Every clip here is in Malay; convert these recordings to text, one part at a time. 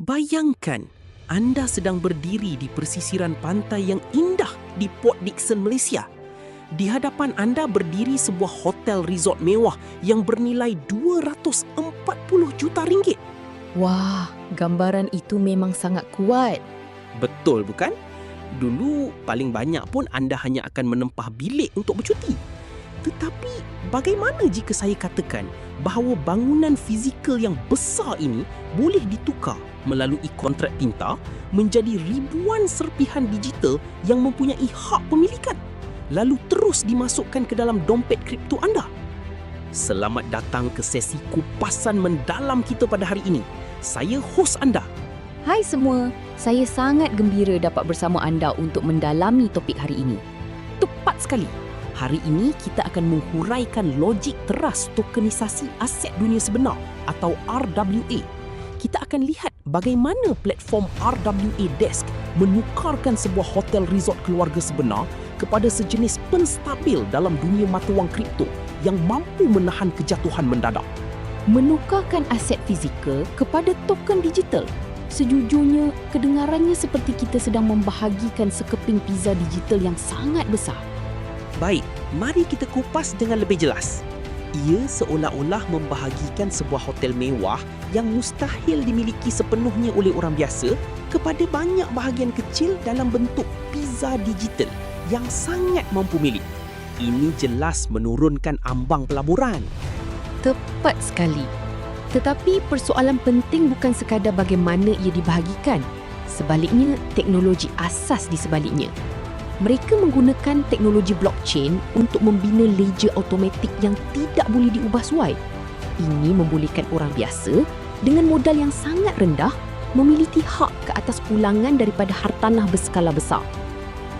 Bayangkan, anda sedang berdiri di persisiran pantai yang indah di Port Dickson, Malaysia. Di hadapan anda berdiri sebuah hotel resort mewah yang bernilai 240 juta ringgit. Wah, gambaran itu memang sangat kuat. Betul bukan? Dulu paling banyak pun anda hanya akan menempah bilik untuk bercuti. Tetapi bagaimana jika saya katakan bahawa bangunan fizikal yang besar ini boleh ditukar melalui kontrak tinta menjadi ribuan serpihan digital yang mempunyai hak pemilikan, lalu terus dimasukkan ke dalam dompet kripto anda? Selamat datang ke sesi kupasan mendalam kita pada hari ini. Saya hos anda. Hai semua, saya sangat gembira dapat bersama anda untuk mendalami topik hari ini. Tepat sekali. Hari ini kita akan menghuraikan logik teras tokenisasi aset dunia sebenar atau RWA. Kita akan lihat bagaimana platform RWA Desk menukarkan sebuah hotel resort keluarga sebenar kepada sejenis penstabil dalam dunia mata wang kripto yang mampu menahan kejatuhan mendadak. Menukarkan aset fizikal kepada token digital. Sejujurnya, kedengarannya seperti kita sedang membahagikan sekeping pizza digital yang sangat besar. Baik, mari kita kupas dengan lebih jelas. Ia seolah-olah membahagikan sebuah hotel mewah yang mustahil dimiliki sepenuhnya oleh orang biasa kepada banyak bahagian kecil dalam bentuk pizza digital yang sangat mampu milik. Ini jelas menurunkan ambang pelaburan. Tepat sekali. Tetapi persoalan penting bukan sekadar bagaimana ia dibahagikan. Sebaliknya, teknologi asas di sebaliknya. Mereka menggunakan teknologi blockchain untuk membina ledger automatik yang tidak boleh diubah suai. Ini membolehkan orang biasa dengan modal yang sangat rendah memiliki hak ke atas pulangan daripada hartanah berskala besar.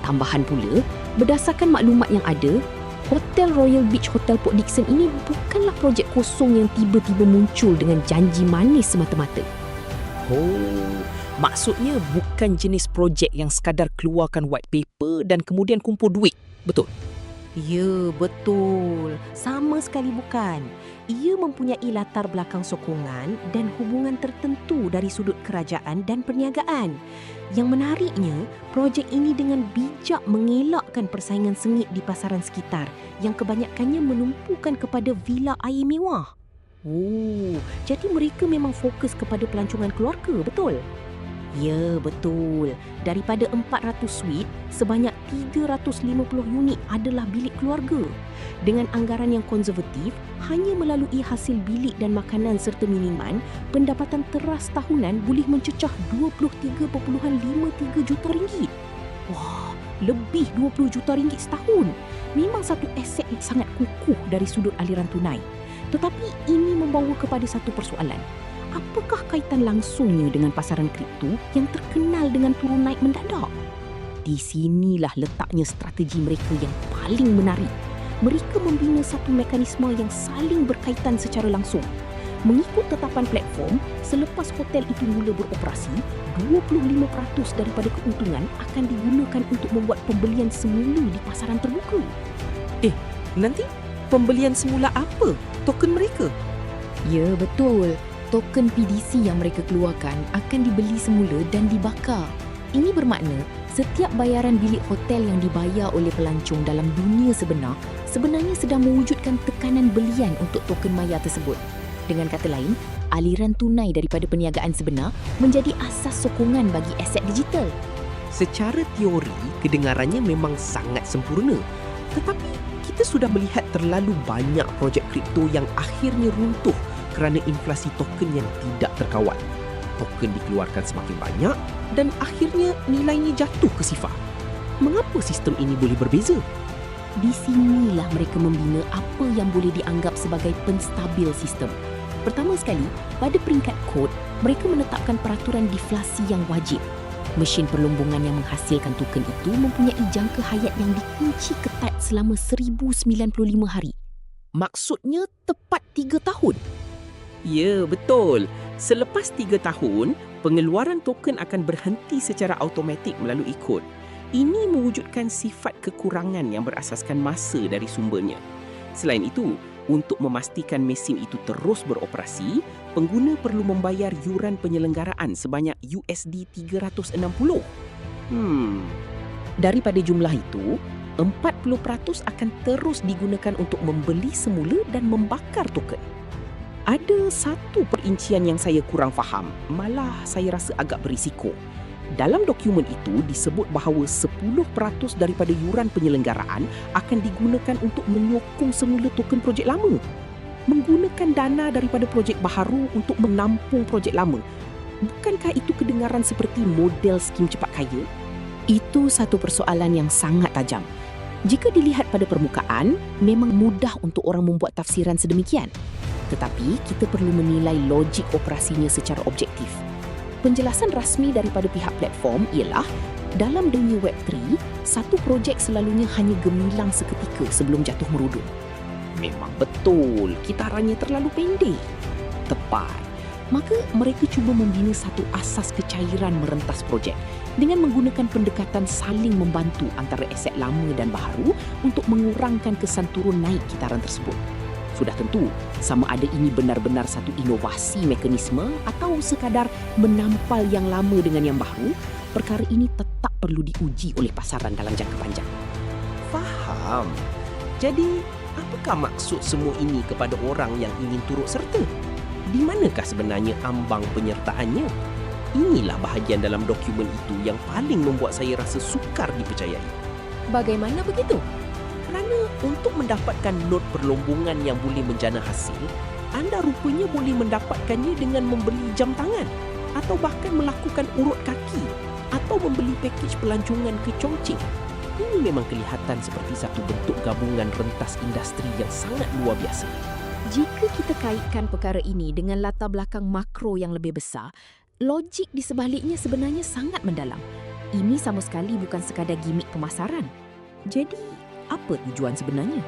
Tambahan pula, berdasarkan maklumat yang ada, Hotel Royal Beach Hotel Port Dickson ini bukanlah projek kosong yang tiba-tiba muncul dengan janji manis semata-mata. Oh, maksudnya bukan jenis projek yang sekadar keluarkan white paper dan kemudian kumpul duit, betul? Ya, betul. Sama sekali bukan. Ia mempunyai latar belakang sokongan dan hubungan tertentu dari sudut kerajaan dan perniagaan. Yang menariknya, projek ini dengan bijak mengelakkan persaingan sengit di pasaran sekitar yang kebanyakannya menumpukan kepada villa air mewah. Oh, jadi mereka memang fokus kepada pelancongan keluarga, betul? Ya, betul. Daripada 400 suite, sebanyak 350 unit adalah bilik keluarga. Dengan anggaran yang konservatif, hanya melalui hasil bilik dan makanan serta minuman, pendapatan teras tahunan boleh mencecah 23.53 juta ringgit. Wah, lebih 20 juta ringgit setahun. Memang satu aset yang sangat kukuh dari sudut aliran tunai. Tetapi ini membawa kepada satu persoalan. Apakah kaitan langsungnya dengan pasaran kripto yang terkenal dengan turun naik mendadak? Di sinilah letaknya strategi mereka yang paling menarik. Mereka membina satu mekanisme yang saling berkaitan secara langsung. Mengikut tetapan platform, selepas hotel itu mula beroperasi, 25% daripada keuntungan akan digunakan untuk membuat pembelian semula di pasaran terbuka. Nanti pembelian semula apa? Token mereka? Ya, betul. Token PDC yang mereka keluarkan akan dibeli semula dan dibakar. Ini bermakna setiap bayaran bilik hotel yang dibayar oleh pelancong dalam dunia sebenarnya sedang mewujudkan tekanan belian untuk token maya tersebut. Dengan kata lain, aliran tunai daripada perniagaan sebenar menjadi asas sokongan bagi aset digital. Secara teori, kedengarannya memang sangat sempurna. Tetapi kita sudah melihat terlalu banyak projek kripto yang akhirnya runtuh kerana inflasi token yang tidak terkawal. Token dikeluarkan semakin banyak dan akhirnya nilainya jatuh ke sifar. Mengapa sistem ini boleh berbeza? Di sinilah mereka membina apa yang boleh dianggap sebagai penstabil sistem. Pertama sekali, pada peringkat kod, mereka menetapkan peraturan deflasi yang wajib. Mesin perlombongan yang menghasilkan token itu mempunyai jangka hayat yang dikunci ketat selama 1095 hari. Maksudnya tepat 3 tahun? Ya, betul. Selepas 3 tahun, pengeluaran token akan berhenti secara automatik melalui kod. Ini mewujudkan sifat kekurangan yang berasaskan masa dari sumbernya. Selain itu, Untuk memastikan mesin itu terus beroperasi, pengguna perlu membayar yuran penyelenggaraan sebanyak USD 360. Daripada jumlah itu, 40% akan terus digunakan untuk membeli semula dan membakar token. Ada satu perincian yang saya kurang faham, malah saya rasa agak berisiko. Dalam dokumen itu disebut bahawa 10% daripada yuran penyelenggaraan akan digunakan untuk menyokong semula token projek lama. Menggunakan dana daripada projek baharu untuk menampung projek lama. Bukankah itu kedengaran seperti model skim cepat kaya? Itu satu persoalan yang sangat tajam. Jika dilihat pada permukaan, memang mudah untuk orang membuat tafsiran sedemikian. Tetapi kita perlu menilai logik operasinya secara objektif. Penjelasan rasmi daripada pihak platform ialah dalam dunia Web3, satu projek selalunya hanya gemilang seketika sebelum jatuh merudum. Memang betul, kitarannya terlalu pendek. Tepat. Maka mereka cuba membina satu asas kecairan merentas projek dengan menggunakan pendekatan saling membantu antara aset lama dan baharu untuk mengurangkan kesan turun naik kitaran tersebut. Sudah tentu, sama ada ini benar-benar satu inovasi mekanisme atau sekadar menampal yang lama dengan yang baru, perkara ini tetap perlu diuji oleh pasaran dalam jangka panjang. Faham. Jadi, apakah maksud semua ini kepada orang yang ingin turut serta? Di manakah sebenarnya ambang penyertaannya? Inilah bahagian dalam dokumen itu yang paling membuat saya rasa sukar dipercayai. Bagaimana begitu? Kerana untuk mendapatkan not perlombongan yang boleh menjana hasil, anda rupanya boleh mendapatkannya dengan membeli jam tangan atau bahkan melakukan urut kaki atau membeli pakej pelancongan ke Chongqing. Ini memang kelihatan seperti satu bentuk gabungan rentas industri yang sangat luar biasa. Jika kita kaitkan perkara ini dengan latar belakang makro yang lebih besar, logik di sebaliknya sebenarnya sangat mendalam. Ini sama sekali bukan sekadar gimik pemasaran. Jadi, apa tujuan sebenarnya?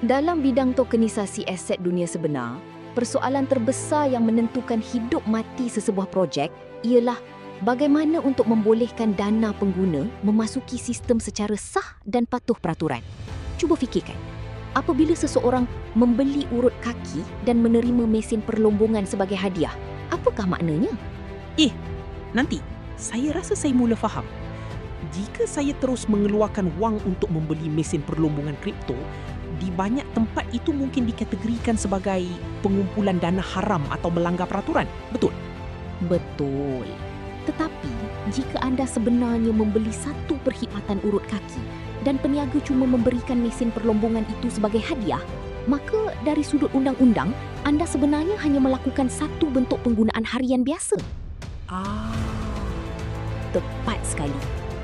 Dalam bidang tokenisasi aset dunia sebenar, persoalan terbesar yang menentukan hidup mati sesebuah projek ialah bagaimana untuk membolehkan dana pengguna memasuki sistem secara sah dan patuh peraturan. Cuba fikirkan, apabila seseorang membeli urut kaki dan menerima mesin perlombongan sebagai hadiah, apakah maknanya? Nanti, saya rasa saya mula faham. Jika saya terus mengeluarkan wang untuk membeli mesin perlombongan kripto, di banyak tempat itu mungkin dikategorikan sebagai pengumpulan dana haram atau melanggar peraturan. Betul? Betul. Tetapi, jika anda sebenarnya membeli satu perkhidmatan urut kaki dan peniaga cuma memberikan mesin perlombongan itu sebagai hadiah, maka dari sudut undang-undang, anda sebenarnya hanya melakukan satu bentuk penggunaan harian biasa. Tepat sekali.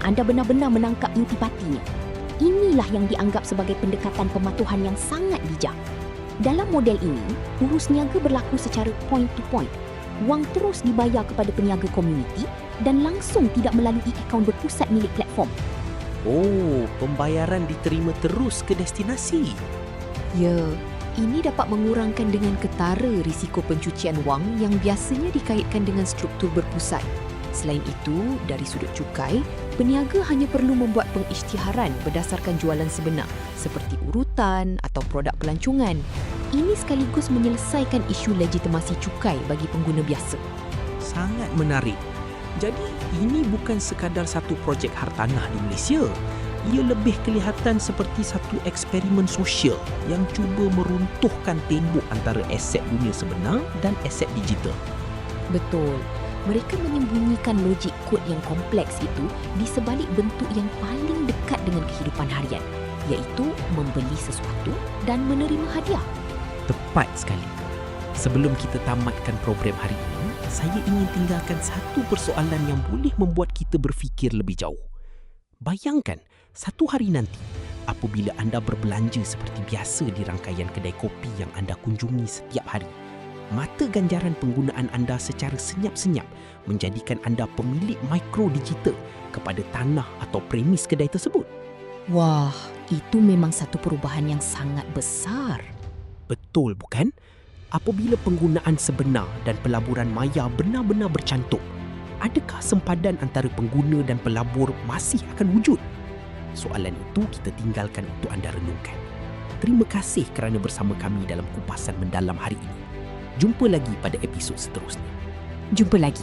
Anda benar-benar menangkap intipatinya. Inilah yang dianggap sebagai pendekatan pematuhan yang sangat bijak. Dalam model ini, urus niaga berlaku secara point to point. Wang terus dibayar kepada peniaga komuniti dan langsung tidak melalui akaun berpusat milik platform. Oh, pembayaran diterima terus ke destinasi. Ya, ini dapat mengurangkan dengan ketara risiko pencucian wang yang biasanya dikaitkan dengan struktur berpusat. Selain itu, dari sudut cukai, peniaga hanya perlu membuat pengisytiharan berdasarkan jualan sebenar seperti urutan atau produk pelancongan. Ini sekaligus menyelesaikan isu legitimasi cukai bagi pengguna biasa. Sangat menarik. Jadi, ini bukan sekadar satu projek hartanah di Malaysia. Ia lebih kelihatan seperti satu eksperimen sosial yang cuba meruntuhkan tembok antara aset dunia sebenar dan aset digital. Betul. Mereka menyembunyikan logik kod yang kompleks itu di sebalik bentuk yang paling dekat dengan kehidupan harian, iaitu membeli sesuatu dan menerima hadiah. Tepat sekali. Sebelum kita tamatkan program hari ini, saya ingin tinggalkan satu persoalan yang boleh membuat kita berfikir lebih jauh. Bayangkan, satu hari nanti, apabila anda berbelanja seperti biasa di rangkaian kedai kopi yang anda kunjungi setiap hari, mata ganjaran penggunaan anda secara senyap-senyap menjadikan anda pemilik mikro digital kepada tanah atau premis kedai tersebut. Wah, itu memang satu perubahan yang sangat besar. Betul bukan? Apabila penggunaan sebenar dan pelaburan maya benar-benar bercantum, adakah sempadan antara pengguna dan pelabur masih akan wujud? Soalan itu kita tinggalkan untuk anda renungkan. Terima kasih kerana bersama kami dalam kupasan mendalam hari ini. Jumpa lagi pada episod seterusnya. Jumpa lagi.